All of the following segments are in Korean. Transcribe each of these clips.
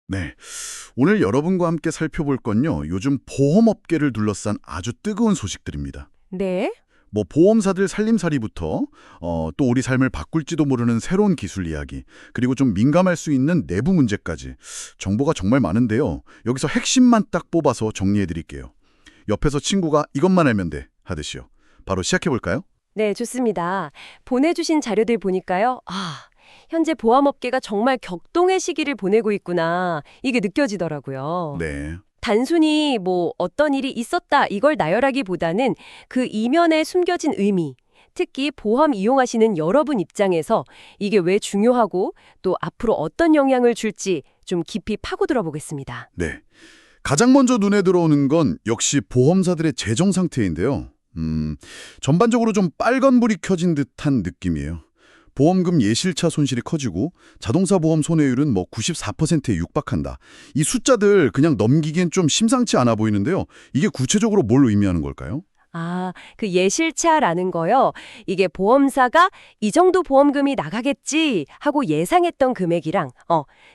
네. 오늘 여러분과 함께 살펴볼 건요. 요즘 보험업계를 둘러싼 아주 뜨거운 소식들입니다. 네? 뭐 보험사들 살림살이부터 또 우리 삶을 바꿀지도 모르는 새로운 기술 이야기, 그리고 좀 민감할 수 있는 내부 문제까지 정보가 정말 많은데요. 여기서 핵심만 딱 뽑아서 정리해 드릴게요. 옆에서 친구가 이것만 알면 돼 하듯이요. 바로 시작해 볼까요? 네, 좋습니다. 보내주신 자료들 보니까요. 현재 보험업계가 정말 격동의 시기를 보내고 있구나. 이게 느껴지더라고요. 네. 단순히 뭐 어떤 일이 있었다 이걸 나열하기보다는 그 이면에 숨겨진 의미, 특히 보험 이용하시는 여러분 입장에서 이게 왜 중요하고 또 앞으로 어떤 영향을 줄지 좀 깊이 파고들어 보겠습니다. 네. 가장 먼저 눈에 들어오는 건 역시 보험사들의 재정 상태인데요. 전반적으로 좀 빨간불이 켜진 듯한 느낌이에요. 보험금 예실차 손실이 커지고 자동차 보험 손해율은 뭐 94%에 육박한다. 이 숫자들 그냥 넘기기엔 좀 심상치 않아 보이는데요. 이게 구체적으로 뭘 의미하는 걸까요? 그 예실차라는 거요. 이게 보험사가 이 정도 보험금이 나가겠지 하고 예상했던 금액이랑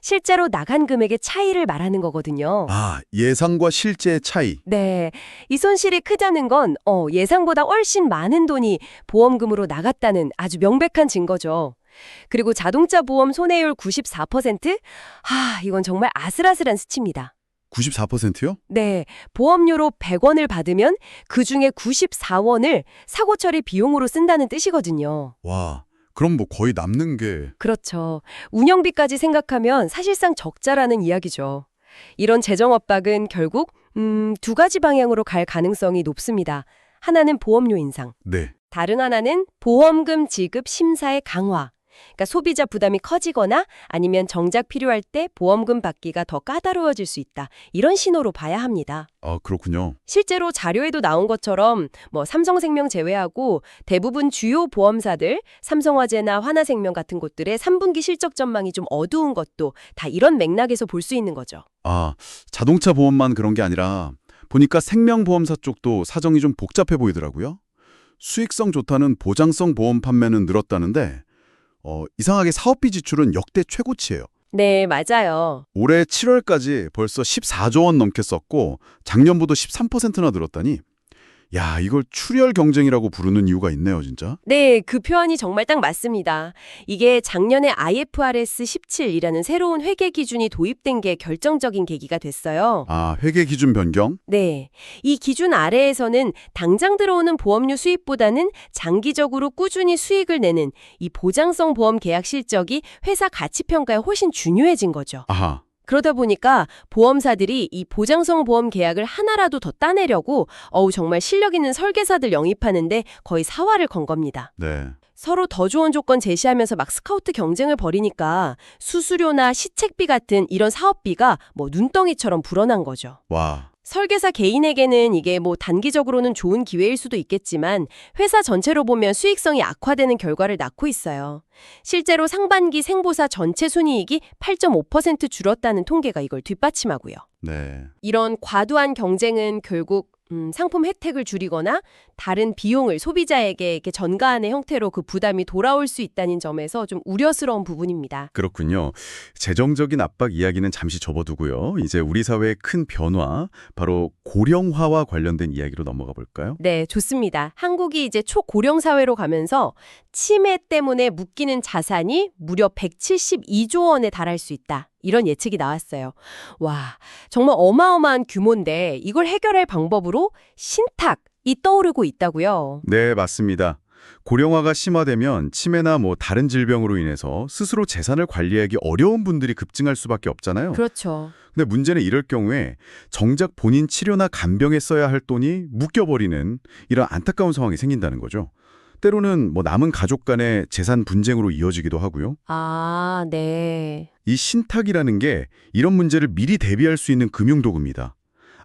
실제로 나간 금액의 차이를 말하는 거거든요. 예상과 실제의 차이. 네. 이 손실이 크다는 건 예상보다 훨씬 많은 돈이 보험금으로 나갔다는 아주 명백한 증거죠. 그리고 자동차 보험 손해율 94%? 이건 정말 아슬아슬한 수치입니다. 94%요? 네, 보험료로 100원을 받으면 그중에 94원을 사고 처리 비용으로 쓴다는 뜻이거든요. 와, 그럼 뭐 거의 남는 게... 그렇죠. 운영비까지 생각하면 사실상 적자라는 이야기죠. 이런 재정 압박은 결국 두 가지 방향으로 갈 가능성이 높습니다. 하나는 보험료 인상, 네. 다른 하나는 보험금 지급 심사의 강화. 그러니까 소비자 부담이 커지거나 아니면 정작 필요할 때 보험금 받기가 더 까다로워질 수 있다. 이런 신호로 봐야 합니다. 그렇군요. 실제로 자료에도 나온 것처럼 뭐 삼성생명 제외하고 대부분 주요 보험사들, 삼성화재나 하나생명 같은 곳들의 3분기 실적 전망이 좀 어두운 것도 다 이런 맥락에서 볼 수 있는 거죠. 자동차 보험만 그런 게 아니라 보니까 생명보험사 쪽도 사정이 좀 복잡해 보이더라고요. 수익성 좋다는 보장성 보험 판매는 늘었다는데 이상하게 사업비 지출은 역대 최고치예요. 네, 맞아요. 올해 7월까지 벌써 14조 원 넘게 썼고 작년보다 13%나 늘었다니. 야, 이걸 출혈 경쟁이라고 부르는 이유가 있네요, 진짜. 네, 그 표현이 정말 딱 맞습니다. 이게 작년에 IFRS 17이라는 새로운 회계 기준이 도입된 게 결정적인 계기가 됐어요. 회계 기준 변경? 네, 이 기준 아래에서는 당장 들어오는 보험료 수입보다는 장기적으로 꾸준히 수익을 내는 이 보장성 보험 계약 실적이 회사 가치 평가에 훨씬 중요해진 거죠. 아하. 그러다 보니까 보험사들이 이 보장성 보험 계약을 하나라도 더 따내려고 정말 실력 있는 설계사들 영입하는데 거의 사활을 건 겁니다. 네. 서로 더 좋은 조건 제시하면서 막 스카우트 경쟁을 벌이니까 수수료나 시책비 같은 이런 사업비가 뭐 눈덩이처럼 불어난 거죠. 와. 설계사 개인에게는 이게 뭐 단기적으로는 좋은 기회일 수도 있겠지만 회사 전체로 보면 수익성이 악화되는 결과를 낳고 있어요. 실제로 상반기 생보사 전체 순이익이 8.5% 줄었다는 통계가 이걸 뒷받침하고요. 네. 이런 과도한 경쟁은 결국 상품 혜택을 줄이거나 다른 비용을 소비자에게 이렇게 전가하는 형태로 그 부담이 돌아올 수 있다는 점에서 좀 우려스러운 부분입니다. 그렇군요. 재정적인 압박 이야기는 잠시 접어두고요. 이제 우리 사회의 큰 변화, 바로 고령화와 관련된 이야기로 넘어가 볼까요? 네, 좋습니다. 한국이 이제 초고령 사회로 가면서 치매 때문에 묶이는 자산이 무려 172조 원에 달할 수 있다. 이런 예측이 나왔어요. 와, 정말 어마어마한 규모인데 이걸 해결할 방법으로 신탁이 떠오르고 있다고요. 네, 맞습니다. 고령화가 심화되면 치매나 다른 질병으로 인해서 스스로 재산을 관리하기 어려운 분들이 급증할 수밖에 없잖아요. 그렇죠. 근데 문제는 이럴 경우에 정작 본인 치료나 간병에 써야 할 돈이 묶여버리는 이런 안타까운 상황이 생긴다는 거죠. 때로는 남은 가족 간의 재산 분쟁으로 이어지기도 하고요. 네. 이 신탁이라는 게 이런 문제를 미리 대비할 수 있는 금융도구입니다.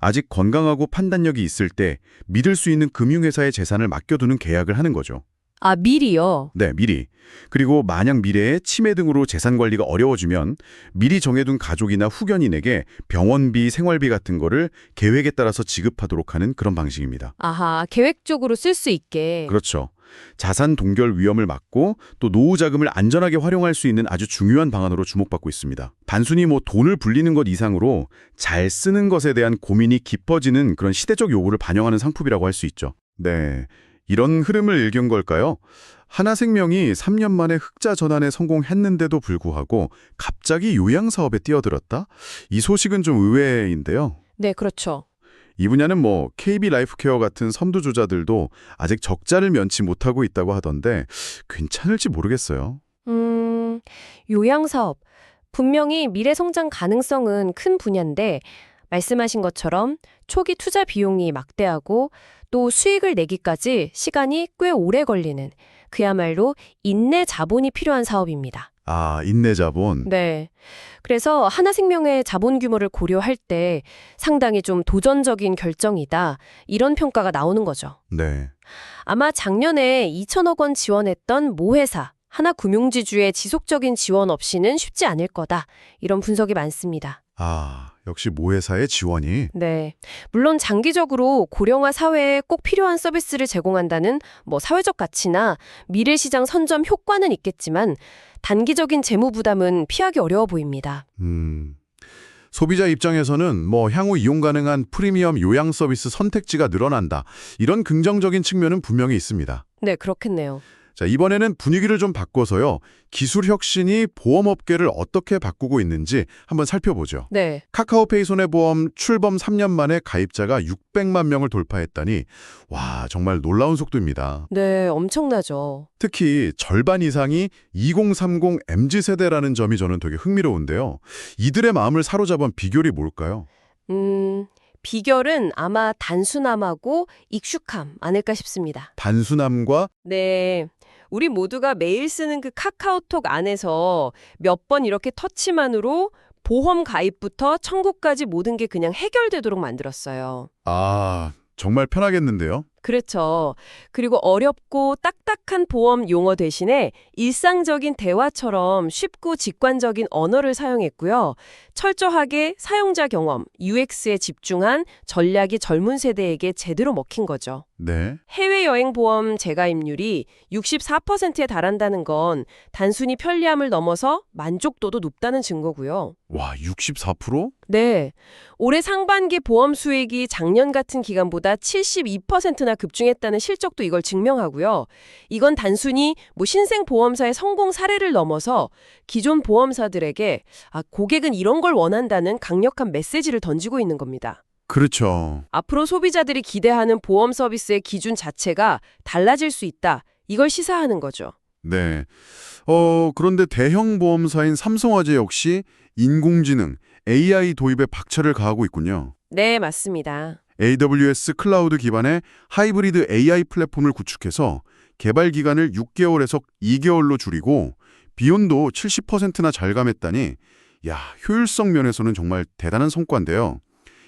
아직 건강하고 판단력이 있을 때 믿을 수 있는 금융회사의 재산을 맡겨두는 계약을 하는 거죠. 아, 미리요? 네, 미리. 그리고 만약 미래에 치매 등으로 재산 관리가 어려워지면 미리 정해둔 가족이나 후견인에게 병원비, 생활비 같은 거를 계획에 따라서 지급하도록 하는 그런 방식입니다. 아하, 계획적으로 쓸 수 있게. 그렇죠. 자산 동결 위험을 막고 또 노후 자금을 안전하게 활용할 수 있는 아주 중요한 방안으로 주목받고 있습니다. 단순히 뭐 돈을 불리는 것 이상으로 잘 쓰는 것에 대한 고민이 깊어지는 그런 시대적 요구를 반영하는 상품이라고 할 수 있죠. 네, 이런 흐름을 읽은 걸까요? 하나생명이 3년 만에 흑자 전환에 성공했는데도 불구하고 갑자기 요양사업에 뛰어들었다? 이 소식은 좀 의외인데요. 네, 그렇죠. 이 분야는 뭐 KB 라이프케어 같은 선두주자들도 아직 적자를 면치 못하고 있다고 하던데 괜찮을지 모르겠어요. 요양사업. 분명히 미래 성장 가능성은 큰 분야인데 말씀하신 것처럼 초기 투자 비용이 막대하고 또 수익을 내기까지 시간이 꽤 오래 걸리는 그야말로 인내 자본이 필요한 사업입니다. 아, 인내자본. 네. 그래서 하나생명의 자본 규모를 고려할 때 상당히 좀 도전적인 결정이다. 이런 평가가 나오는 거죠. 네. 아마 작년에 2천억 원 지원했던 모 회사, 하나금융지주의 지속적인 지원 없이는 쉽지 않을 거다. 이런 분석이 많습니다. 아, 역시 모회사의 지원이. 네. 물론 장기적으로 고령화 사회에 꼭 필요한 서비스를 제공한다는 뭐 사회적 가치나 미래시장 선점 효과는 있겠지만 단기적인 재무 부담은 피하기 어려워 보입니다. 소비자 입장에서는 뭐 향후 이용 가능한 프리미엄 요양 서비스 선택지가 늘어난다. 이런 긍정적인 측면은 분명히 있습니다. 네, 그렇겠네요. 자, 이번에는 분위기를 좀 바꿔서요. 기술 혁신이 보험업계를 어떻게 바꾸고 있는지 한번 살펴보죠. 네. 카카오페이 손해보험 출범 3년 만에 가입자가 600만 명을 돌파했다니 와, 정말 놀라운 속도입니다. 네, 엄청나죠. 특히 절반 이상이 2030 MZ세대라는 점이 저는 되게 흥미로운데요. 이들의 마음을 사로잡은 비결이 뭘까요? 비결은 아마 단순함하고 익숙함 아닐까 싶습니다. 단순함과 네. 우리 모두가 매일 쓰는 그 카카오톡 안에서 몇 번 이렇게 터치만으로 보험 가입부터 청구까지 모든 게 그냥 해결되도록 만들었어요. 정말 편하겠는데요? 그렇죠. 그리고 어렵고 딱딱한 보험 용어 대신에 일상적인 대화처럼 쉽고 직관적인 언어를 사용했고요. 철저하게 사용자 경험, UX에 집중한 전략이 젊은 세대에게 제대로 먹힌 거죠. 네. 해외여행 보험 재가입률이 64%에 달한다는 건 단순히 편리함을 넘어서 만족도도 높다는 증거고요. 와, 64%? 네. 올해 상반기 보험 수익이 작년 같은 기간보다 72%나 급증했다는 실적도 이걸 증명하고요. 이건 단순히 뭐 신생 보험사의 성공 사례를 넘어서 기존 보험사들에게 고객은 이런 걸 원한다는 강력한 메시지를 던지고 있는 겁니다. 그렇죠. 앞으로 소비자들이 기대하는 보험 서비스의 기준 자체가 달라질 수 있다. 이걸 시사하는 거죠. 네. 그런데 대형 보험사인 삼성화재 역시 인공지능, AI 도입에 박차를 가하고 있군요. 네, 맞습니다. AWS 클라우드 기반의 하이브리드 AI 플랫폼을 구축해서 개발 기간을 6개월에서 2개월로 줄이고 비용도 70%나 절감했다니 효율성 면에서는 정말 대단한 성과인데요.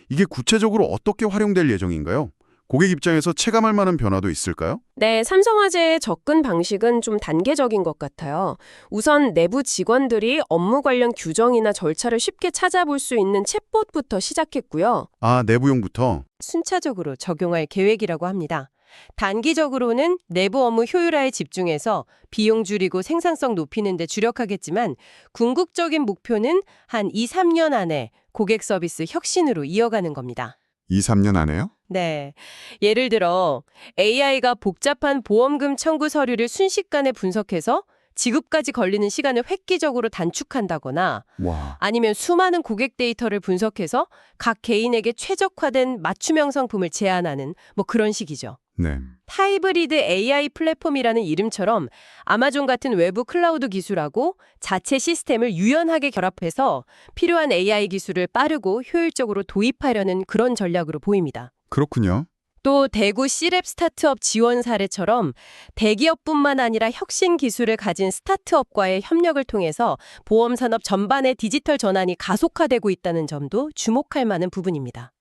이게 구체적으로 어떻게 활용될 예정인가요? 고객 입장에서 체감할 만한 변화도 있을까요? 네, 삼성화재의 접근 방식은 좀 단계적인 것 같아요. 우선 내부 직원들이 업무 관련 규정이나 절차를 쉽게 찾아볼 수 있는 챗봇부터 시작했고요. 내부용부터. 순차적으로 적용할 계획이라고 합니다. 단기적으로는 내부 업무 효율화에 집중해서 비용 줄이고 생산성 높이는 데 주력하겠지만 궁극적인 목표는 한 2, 3년 안에 고객 서비스 혁신으로 이어가는 겁니다. 2, 3년 안에요? 네. 예를 들어 AI가 복잡한 보험금 청구 서류를 순식간에 분석해서 지급까지 걸리는 시간을 획기적으로 단축한다거나 와. 아니면 수많은 고객 데이터를 분석해서 각 개인에게 최적화된 맞춤형 상품을 제안하는 뭐 그런 식이죠. 네. 하이브리드 AI 플랫폼이라는 이름처럼 아마존 같은 외부 클라우드 기술하고 자체 시스템을 유연하게 결합해서 필요한 AI 기술을 빠르고 효율적으로 도입하려는 그런 전략으로 보입니다. 그렇군요. 또 대구 C랩 스타트업 지원 사례처럼 대기업뿐만 아니라 혁신 기술을 가진 스타트업과의 협력을 통해서 보험 산업 전반의 디지털 전환이 가속화되고 있다는 점도 주목할 만한 부분입니다.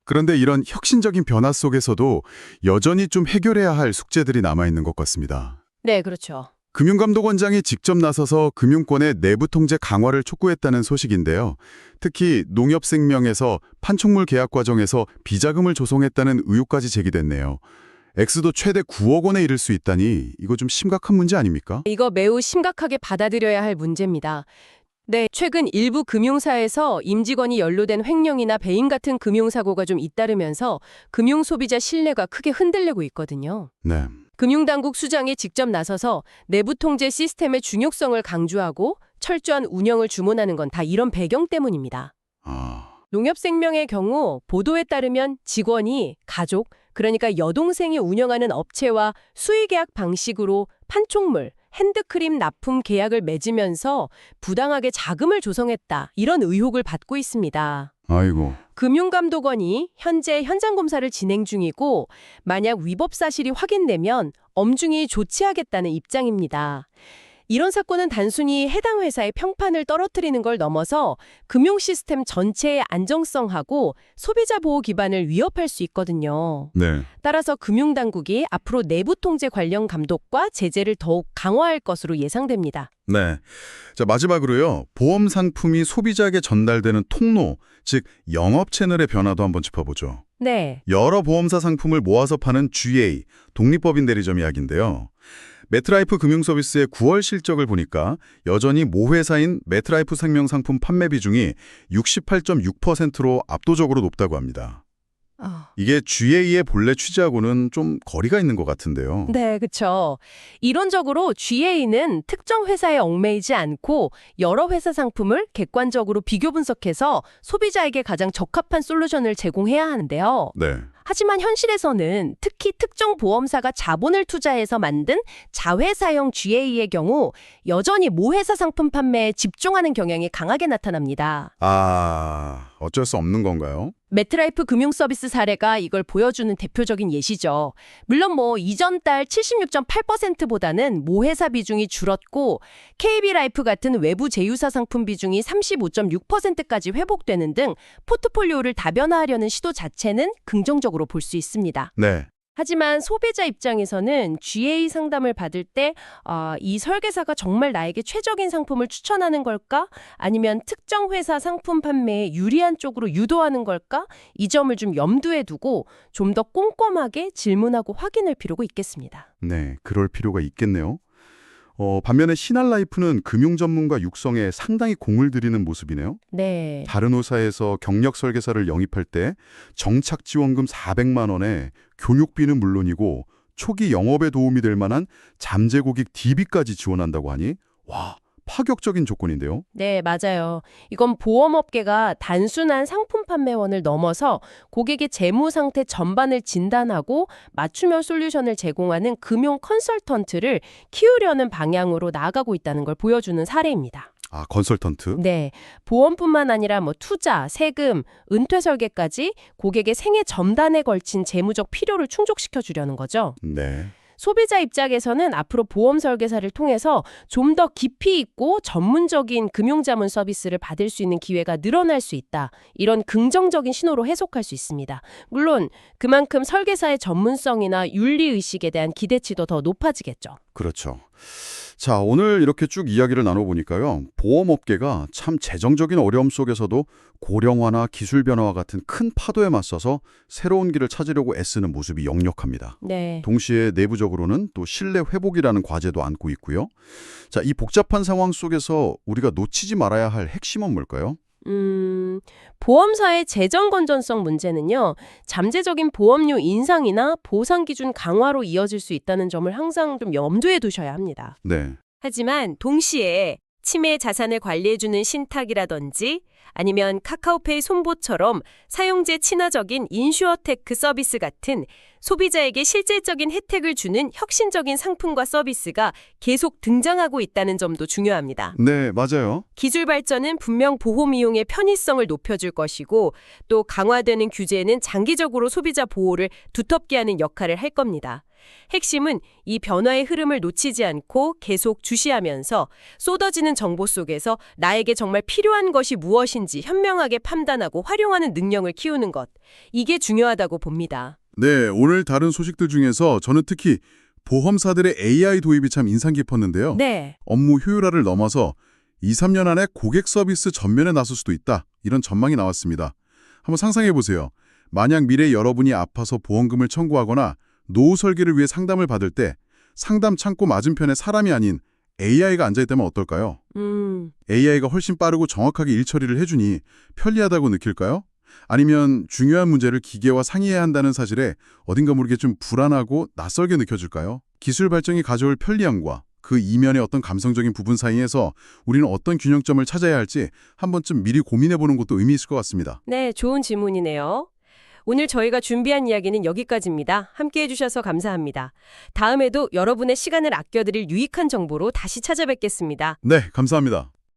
그런데 이런 혁신적인 변화 속에서도 여전히 좀 해결해야 할 숙제들이 남아있는 것 같습니다. 네, 그렇죠. 금융감독원장이 직접 나서서 금융권의 내부 통제 강화를 촉구했다는 소식인데요. 특히 농협생명에서 판촉물 계약 과정에서 비자금을 조성했다는 의혹까지 제기됐네요. 액수도 최대 9억 원에 이를 수 있다니 이거 좀 심각한 문제 아닙니까? 이거 매우 심각하게 받아들여야 할 문제입니다. 네, 최근 일부 금융사에서 임직원이 연루된 횡령이나 배임 같은 금융사고가 좀 잇따르면서 금융소비자 신뢰가 크게 흔들리고 있거든요. 네. 금융당국 수장이 직접 나서서 내부 통제 시스템의 중요성을 강조하고 철저한 운영을 주문하는 건 다 이런 배경 때문입니다. 농협생명의 경우 보도에 따르면 직원이 가족, 그러니까 여동생이 운영하는 업체와 수의계약 방식으로 판촉물, 핸드크림 납품 계약을 맺으면서 부당하게 자금을 조성했다. 이런 의혹을 받고 있습니다. 아이고. 금융감독원이 현재 현장 검사를 진행 중이고 만약 위법 사실이 확인되면 엄중히 조치하겠다는 입장입니다. 이런 사건은 단순히 해당 회사의 평판을 떨어뜨리는 걸 넘어서 금융 시스템 전체의 안정성하고 소비자 보호 기반을 위협할 수 있거든요. 네. 따라서 금융당국이 앞으로 내부 통제 관련 감독과 제재를 더욱 강화할 것으로 예상됩니다. 네. 자, 마지막으로요. 보험 상품이 소비자에게 전달되는 통로, 즉 영업 채널의 변화도 한번 짚어보죠. 네. 여러 보험사 상품을 모아서 파는 GA, 독립법인 대리점 이야기인데요. 매트라이프 금융서비스의 9월 실적을 보니까 여전히 모 회사인 매트라이프 생명 상품 판매 비중이 68.6%로 압도적으로 높다고 합니다. 이게 GA의 본래 취지하고는 좀 거리가 있는 것 같은데요. 네, 그렇죠. 이론적으로 GA는 특정 회사에 얽매이지 않고 여러 회사 상품을 객관적으로 비교 분석해서 소비자에게 가장 적합한 솔루션을 제공해야 하는데요. 네. 하지만 현실에서는 특히 특정 보험사가 자본을 투자해서 만든 자회사형 GA의 경우 여전히 모회사 상품 판매에 집중하는 경향이 강하게 나타납니다. 어쩔 수 없는 건가요? 매트라이프 금융서비스 사례가 이걸 보여주는 대표적인 예시죠. 물론 이전 달 76.8%보다는 모회사 비중이 줄었고 KB라이프 같은 외부 제휴사 상품 비중이 35.6%까지 회복되는 등 포트폴리오를 다변화하려는 시도 자체는 긍정적으로 볼 수 있습니다. 네. 하지만 소비자 입장에서는 GA 상담을 받을 때 이 설계사가 정말 나에게 최적인 상품을 추천하는 걸까? 아니면 특정 회사 상품 판매에 유리한 쪽으로 유도하는 걸까? 이 점을 좀 염두에 두고 좀 더 꼼꼼하게 질문하고 확인할 필요가 있겠습니다. 네, 그럴 필요가 있겠네요. 반면에 신한라이프는 금융 전문가 육성에 상당히 공을 들이는 모습이네요. 네. 다른 회사에서 경력 설계사를 영입할 때 정착 지원금 400만 원에 교육비는 물론이고 초기 영업에 도움이 될 만한 잠재 고객 DB까지 지원한다고 하니 와, 파격적인 조건인데요. 네, 맞아요. 이건 보험업계가 단순한 상품 판매원을 넘어서 고객의 재무 상태 전반을 진단하고 맞춤형 솔루션을 제공하는 금융 컨설턴트를 키우려는 방향으로 나아가고 있다는 걸 보여주는 사례입니다. 컨설턴트? 네, 보험뿐만 아니라 투자, 세금, 은퇴 설계까지 고객의 생애 전반에 걸친 재무적 필요를 충족시켜 주려는 거죠. 네. 소비자 입장에서는 앞으로 보험 설계사를 통해서 좀 더 깊이 있고 전문적인 금융자문 서비스를 받을 수 있는 기회가 늘어날 수 있다. 이런 긍정적인 신호로 해석할 수 있습니다. 물론 그만큼 설계사의 전문성이나 윤리의식에 대한 기대치도 더 높아지겠죠. 그렇죠. 자, 오늘 이렇게 쭉 이야기를 나눠보니까요. 보험업계가 참 재정적인 어려움 속에서도 고령화나 기술 변화와 같은 큰 파도에 맞서서 새로운 길을 찾으려고 애쓰는 모습이 역력합니다. 네. 동시에 내부적으로는 또 신뢰 회복이라는 과제도 안고 있고요. 자, 이 복잡한 상황 속에서 우리가 놓치지 말아야 할 핵심은 뭘까요? 보험사의 재정 건전성 문제는요, 잠재적인 보험료 인상이나 보상 기준 강화로 이어질 수 있다는 점을 항상 좀 염두에 두셔야 합니다. 네. 하지만 동시에 치매 자산을 관리해주는 신탁이라든지 아니면 카카오페이 손보처럼 사용자 친화적인 인슈어테크 서비스 같은 소비자에게 실질적인 혜택을 주는 혁신적인 상품과 서비스가 계속 등장하고 있다는 점도 중요합니다. 네, 맞아요. 기술 발전은 분명 보험 이용의 편의성을 높여줄 것이고 또 강화되는 규제는 장기적으로 소비자 보호를 두텁게 하는 역할을 할 겁니다. 핵심은 이 변화의 흐름을 놓치지 않고 계속 주시하면서 쏟아지는 정보 속에서 나에게 정말 필요한 것이 무엇인지 현명하게 판단하고 활용하는 능력을 키우는 것. 이게 중요하다고 봅니다. 네, 오늘 다른 소식들 중에서 저는 특히 보험사들의 AI 도입이 참 인상 깊었는데요. 네. 업무 효율화를 넘어서 2, 3년 안에 고객 서비스 전면에 나설 수도 있다. 이런 전망이 나왔습니다. 한번 상상해 보세요. 만약 미래 여러분이 아파서 보험금을 청구하거나 노후 설계를 위해 상담을 받을 때 상담 창구 맞은편에 사람이 아닌 AI가 앉아있다면 어떨까요? AI가 훨씬 빠르고 정확하게 일 처리를 해주니 편리하다고 느낄까요? 아니면 중요한 문제를 기계와 상의해야 한다는 사실에 어딘가 모르게 좀 불안하고 낯설게 느껴질까요? 기술 발전이 가져올 편리함과 그 이면의 어떤 감성적인 부분 사이에서 우리는 어떤 균형점을 찾아야 할지 한 번쯤 미리 고민해보는 것도 의미 있을 것 같습니다. 네, 좋은 질문이네요. 오늘 저희가 준비한 이야기는 여기까지입니다. 함께해 주셔서 감사합니다. 다음에도 여러분의 시간을 아껴드릴 유익한 정보로 다시 찾아뵙겠습니다. 네, 감사합니다.